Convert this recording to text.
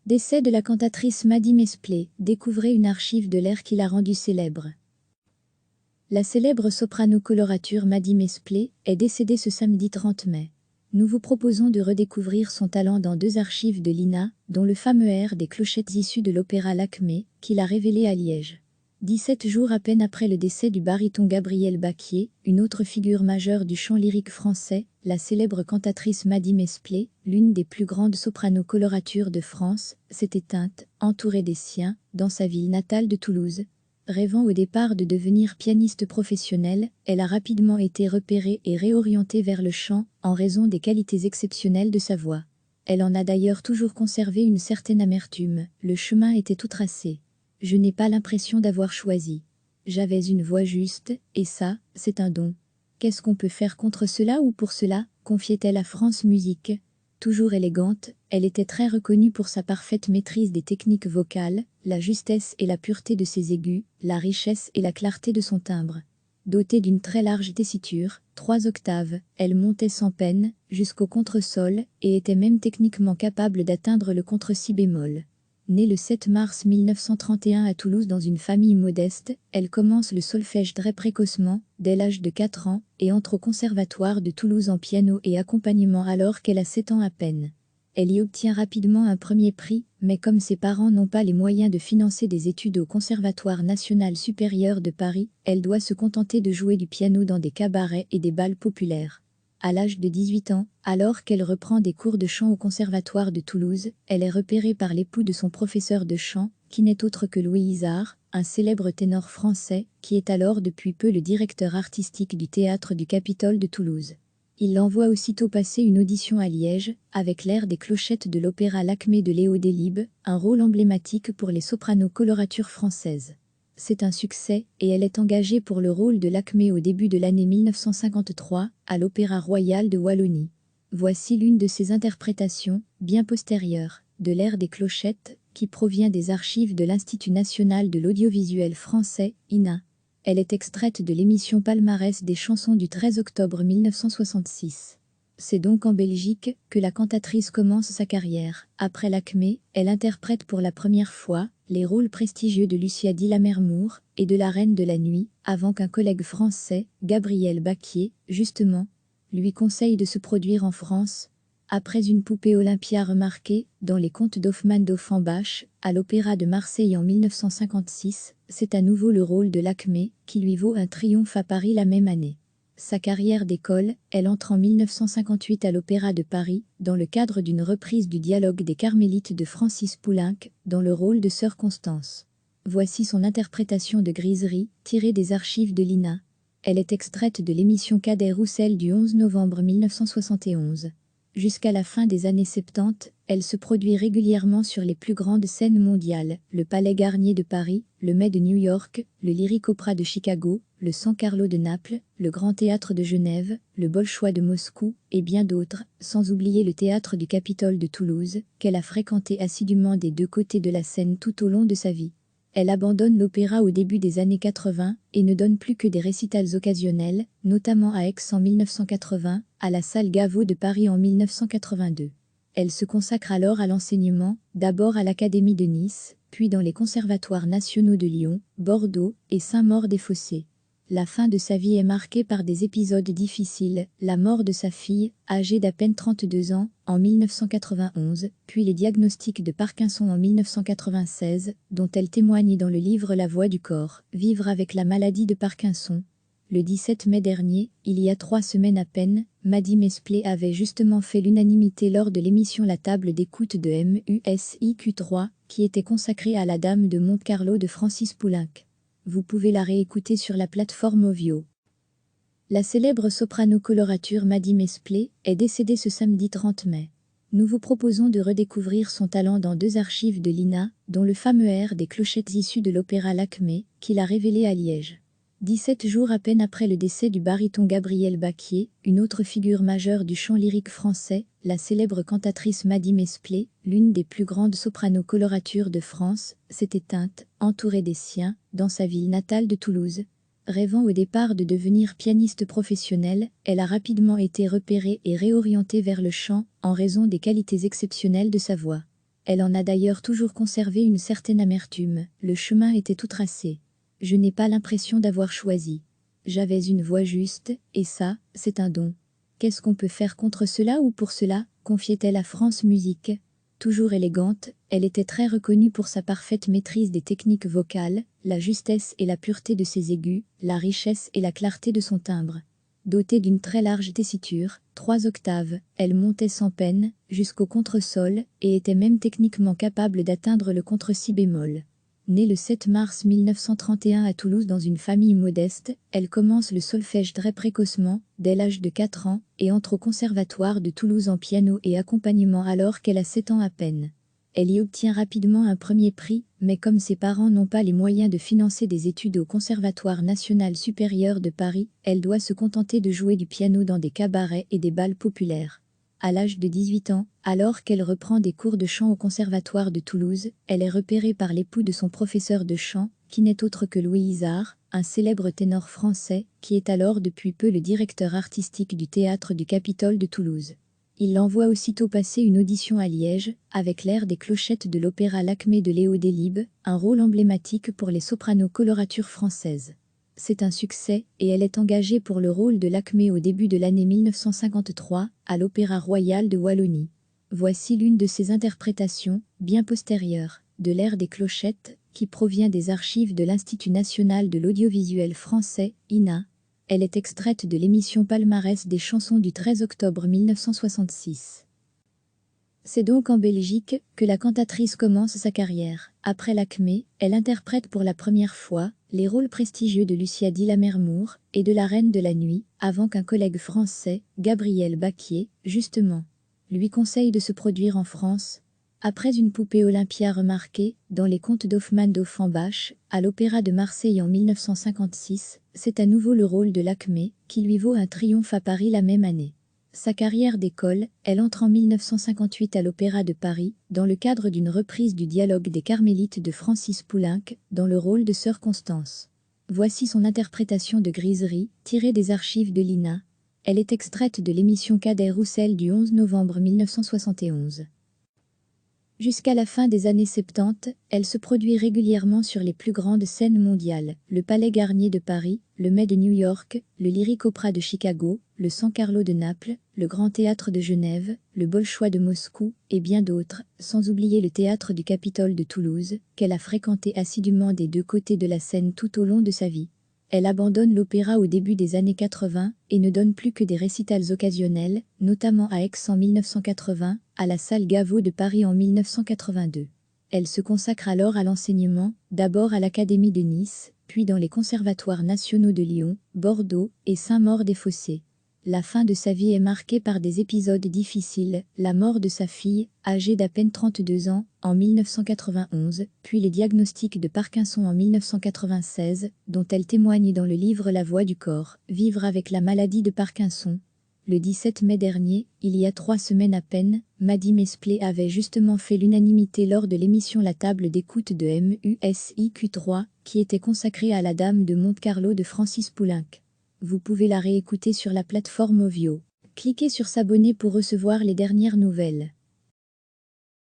Décès de la cantatrice Maddie Mesplé, découvrez une archive de l'air qui l'a rendue célèbre. La célèbre soprano colorature Maddie Mesplé est décédée ce samedi 30 mai. Nous vous proposons de redécouvrir son talent dans deux archives de l'INA, dont le fameux air des clochettes issu de l'opéra Lakmé, qu'il a révélé à Liège. 17 jours à peine après le décès du baryton Gabriel Baquier, une autre figure majeure du chant lyrique français, la célèbre cantatrice Maddie Mesplé, l'une des plus grandes sopranos coloratures de France, s'est éteinte, entourée des siens, dans sa ville natale de Toulouse. Rêvant au départ de devenir pianiste professionnelle, elle a rapidement été repérée et réorientée vers le chant, en raison des qualités exceptionnelles de sa voix. Elle en a d'ailleurs toujours conservé une certaine amertume, le chemin était tout tracé. Je n'ai pas l'impression d'avoir choisi. J'avais une voix juste, et ça, c'est un don. Qu'est-ce qu'on peut faire contre cela ou pour cela, confiait-elle à France Musique. Toujours élégante, elle était très reconnue pour sa parfaite maîtrise des techniques vocales, la justesse et la pureté de ses aigus, la richesse et la clarté de son timbre. Dotée d'une très large tessiture, 3 octaves, elle montait sans peine, jusqu'au contresol, et était même techniquement capable d'atteindre le contre-si bémol. Née le 7 mars 1931 à Toulouse dans une famille modeste, elle commence le solfège très précocement, dès l'âge de 4 ans, et entre au conservatoire de Toulouse en piano et accompagnement alors qu'elle a 7 ans à peine. Elle y obtient rapidement un premier prix, mais comme ses parents n'ont pas les moyens de financer des études au Conservatoire national supérieur de Paris, elle doit se contenter de jouer du piano dans des cabarets et des bals populaires. À l'âge de 18 ans, alors qu'elle reprend des cours de chant au Conservatoire de Toulouse, elle est repérée par l'époux de son professeur de chant, qui n'est autre que Louis Isard, un célèbre ténor français, qui est alors depuis peu le directeur artistique du théâtre du Capitole de Toulouse. Il l'envoie aussitôt passer une audition à Liège, avec l'air des clochettes de l'opéra Lakmé de Léo Delibes, un rôle emblématique pour les sopranos coloratures françaises. C'est un succès, et elle est engagée pour le rôle de Lakmé au début de l'année 1953, à l'Opéra Royal de Wallonie. Voici l'une de ses interprétations, bien postérieure, de l'air des clochettes, qui provient des archives de l'Institut national de l'audiovisuel français, INA. Elle est extraite de l'émission Palmarès des chansons du 13 octobre 1966. C'est donc en Belgique que la cantatrice commence sa carrière. Après Lakmé, elle interprète pour la première fois les rôles prestigieux de Lucia di Lammermoor et de la Reine de la Nuit, avant qu'un collègue français, Gabriel Baquier, justement, lui conseille de se produire en France. Après une poupée Olympia remarquée, dans les contes d'Hoffmann d'Offenbach, à l'Opéra de Marseille en 1956, c'est à nouveau le rôle de Lakmé, qui lui vaut un triomphe à Paris la même année. Sa carrière décolle, elle entre en 1958 à l'Opéra de Paris, dans le cadre d'une reprise du dialogue des Carmélites de Francis Poulenc, dans le rôle de Sœur Constance. Voici son interprétation de Griserie, tirée des archives de l'INA. Elle est extraite de l'émission Cadet Roussel du 11 novembre 1971. Jusqu'à la fin des années 70, elle se produit régulièrement sur les plus grandes scènes mondiales, le Palais Garnier de Paris, le Met de New York, le Lyric Opera de Chicago, le San Carlo de Naples, le Grand Théâtre de Genève, le Bolchoï de Moscou, et bien d'autres, sans oublier le Théâtre du Capitole de Toulouse, qu'elle a fréquenté assidûment des deux côtés de la scène tout au long de sa vie. Elle abandonne l'opéra au début des années 80 et ne donne plus que des récitals occasionnels, notamment à Aix en 1980, à la Salle Gaveau de Paris en 1982. Elle se consacre alors à l'enseignement, d'abord à l'Académie de Nice, puis dans les conservatoires nationaux de Lyon, Bordeaux et Saint-Maur-des-Fossés. La fin de sa vie est marquée par des épisodes difficiles, la mort de sa fille, âgée d'à peine 32 ans, en 1991, puis les diagnostics de Parkinson en 1996, dont elle témoigne dans le livre La Voix du corps, Vivre avec la maladie de Parkinson. Le 17 mai dernier, il y a 3 semaines à peine, Maddie Mesplé avait justement fait l'unanimité lors de l'émission La Table d'écoute de MUSIQ3, qui était consacrée à la Dame de Monte-Carlo de Francis Poulenc. Vous pouvez la réécouter sur la plateforme Ovio. La célèbre soprano colorature Maddie Mesplé est décédée ce samedi 30 mai. Nous vous proposons de redécouvrir son talent dans deux archives de l'INA, dont le fameux air des clochettes issu de l'opéra Lakmé, qu'il a révélé à Liège. 17 jours à peine après le décès du baryton Gabriel Baquier, une autre figure majeure du chant lyrique français, la célèbre cantatrice Maddie Mesplé, l'une des plus grandes sopranos coloratures de France, s'est éteinte, entourée des siens, dans sa ville natale de Toulouse. Rêvant au départ de devenir pianiste professionnelle, elle a rapidement été repérée et réorientée vers le chant, en raison des qualités exceptionnelles de sa voix. Elle en a d'ailleurs toujours conservé une certaine amertume, le chemin était tout tracé. Je n'ai pas l'impression d'avoir choisi. J'avais une voix juste, et ça, c'est un don. Qu'est-ce qu'on peut faire contre cela ou pour cela, confiait-elle à France Musique. Toujours élégante, elle était très reconnue pour sa parfaite maîtrise des techniques vocales, la justesse et la pureté de ses aigus, la richesse et la clarté de son timbre. Dotée d'une très large tessiture, 3 octaves, elle montait sans peine, jusqu'au contresol, et était même techniquement capable d'atteindre le contre-si bémol. Née le 7 mars 1931 à Toulouse dans une famille modeste, elle commence le solfège très précocement, dès l'âge de 4 ans, et entre au conservatoire de Toulouse en piano et accompagnement alors qu'elle a 7 ans à peine. Elle y obtient rapidement un premier prix, mais comme ses parents n'ont pas les moyens de financer des études au Conservatoire national supérieur de Paris, elle doit se contenter de jouer du piano dans des cabarets et des bals populaires. À l'âge de 18 ans, alors qu'elle reprend des cours de chant au Conservatoire de Toulouse, elle est repérée par l'époux de son professeur de chant, qui n'est autre que Louis Isard, un célèbre ténor français, qui est alors depuis peu le directeur artistique du Théâtre du Capitole de Toulouse. Il l'envoie aussitôt passer une audition à Liège, avec l'air des clochettes de l'opéra L'Acmé de Léo Delibes, un rôle emblématique pour les sopranos coloratures françaises. C'est un succès, et elle est engagée pour le rôle de L'Acmé au début de l'année 1953, à l'Opéra Royal de Wallonie. Voici l'une de ses interprétations, bien postérieure, de l'air des clochettes, qui provient des archives de l'Institut national de l'audiovisuel français, INA. Elle est extraite de l'émission Palmarès des chansons du 13 octobre 1966. C'est donc en Belgique que la cantatrice commence sa carrière. Après l'Acmé, elle interprète pour la première fois les rôles prestigieux de Lucia di Lammermoor et de la Reine de la Nuit, avant qu'un collègue français, Gabriel Baquier, justement, lui conseille de se produire en France. Après une poupée Olympia remarquée, dans les contes d'Hoffmann d'Offenbach, à l'Opéra de Marseille en 1956, c'est à nouveau le rôle de l'Acmé, qui lui vaut un triomphe à Paris la même année. Sa carrière d'école, elle entre en 1958 à l'Opéra de Paris, dans le cadre d'une reprise du dialogue des Carmélites de Francis Poulenc, dans le rôle de Sœur Constance. Voici son interprétation de Griserie, tirée des archives de l'INA. Elle est extraite de l'émission Cadet-Roussel du 11 novembre 1971. Jusqu'à la fin des années 70, elle se produit régulièrement sur les plus grandes scènes mondiales, le Palais Garnier de Paris, le Met de New York, le Lyric Opera de Chicago, le San Carlo de Naples, le Grand Théâtre de Genève, le Bolchoï de Moscou, et bien d'autres, sans oublier le Théâtre du Capitole de Toulouse, qu'elle a fréquenté assidûment des deux côtés de la Seine tout au long de sa vie. Elle abandonne l'opéra au début des années 80 et ne donne plus que des récitals occasionnels, notamment à Aix en 1980, à la Salle Gaveau de Paris en 1982. Elle se consacre alors à l'enseignement, d'abord à l'Académie de Nice, puis dans les conservatoires nationaux de Lyon, Bordeaux et Saint-Maur-des-Fossés. La fin de sa vie est marquée par des épisodes difficiles, la mort de sa fille, âgée d'à peine 32 ans, en 1991, puis les diagnostics de Parkinson en 1996, dont elle témoigne dans le livre La Voix du corps, Vivre avec la maladie de Parkinson. Le 17 mai dernier, il y a 3 semaines à peine, Maddie Mesplé avait justement fait l'unanimité lors de l'émission La Table d'écoute de MUSIQ3, qui était consacrée à la Dame de Monte-Carlo de Francis Poulenc. Vous pouvez la réécouter sur la plateforme Ovio. Cliquez sur s'abonner pour recevoir les dernières nouvelles.